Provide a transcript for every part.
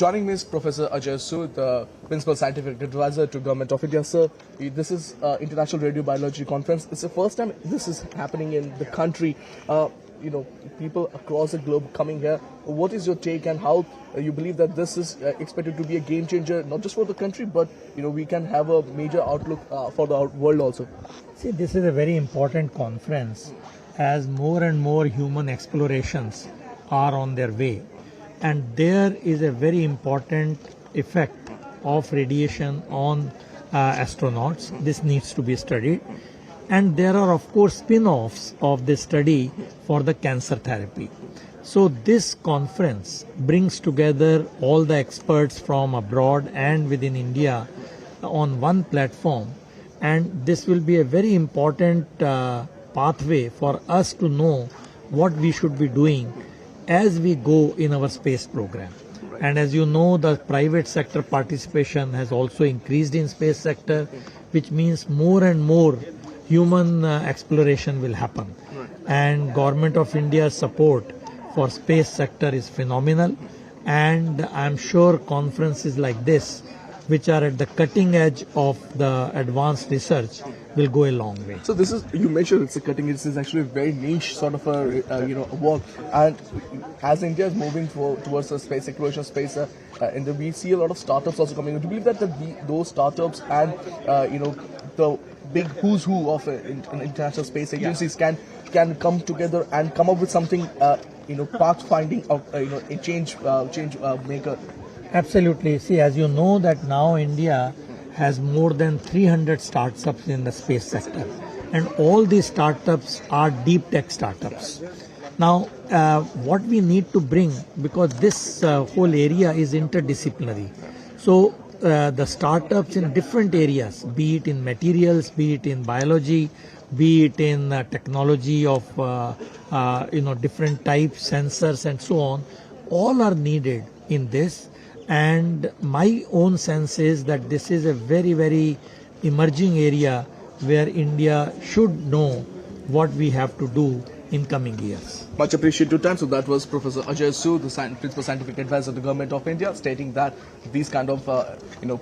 Joining me is Professor Ajay Sood, Principal Scientific Advisor to Government of India. Sir, this is International Radiobiology Conference. It's the first time this is happening in the country. People across the globe coming here. What is your take and how you believe that this is expected to be a game changer, not just for the country, but we can have a major outlook for the world also? See, this is a very important conference as more and more human explorations are on their way. And there is a very important effect of radiation on astronauts. This needs to be studied. And there are, of course, spin-offs of this study for the cancer therapy. So this conference brings together all the experts from abroad and within India on one platform. And this will be a very important pathway for us to know what we should be doing as we go in our space program. And as you know, the private sector participation has also increased in space sector, which means more and more human exploration will happen. And Government of India's support for space sector is phenomenal. And I'm sure conferences like this, which are at the cutting edge of the advanced research, will go a long way. So this is, you mentioned it's a cutting edge. This is actually a very niche sort of a work. And as India is moving towards the space exploration space, and we see a lot of startups also coming. Do you believe that those startups and the big who's who of international space agencies can come together and come up with something path-finding of a change maker? Absolutely. See, as you know that now India has more than 300 startups in the space sector. And all these startups are deep tech startups. Now, what we need to bring, because this whole area is interdisciplinary. So, the startups in different areas, be it in materials, be it in biology, be it in technology of different types, sensors and so on, all are needed in this. And my own sense is that this is a very, very emerging area where India should know what we have to do in coming years. Much appreciated your time. So that was Professor Ajay Sood, the Principal Scientific Advisor of the Government of India, stating that these kind of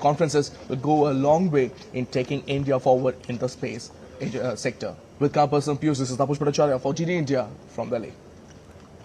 conferences will go a long way in taking India forward in the space sector. With our personal views, this is Prasar Bharati for GD India from Delhi.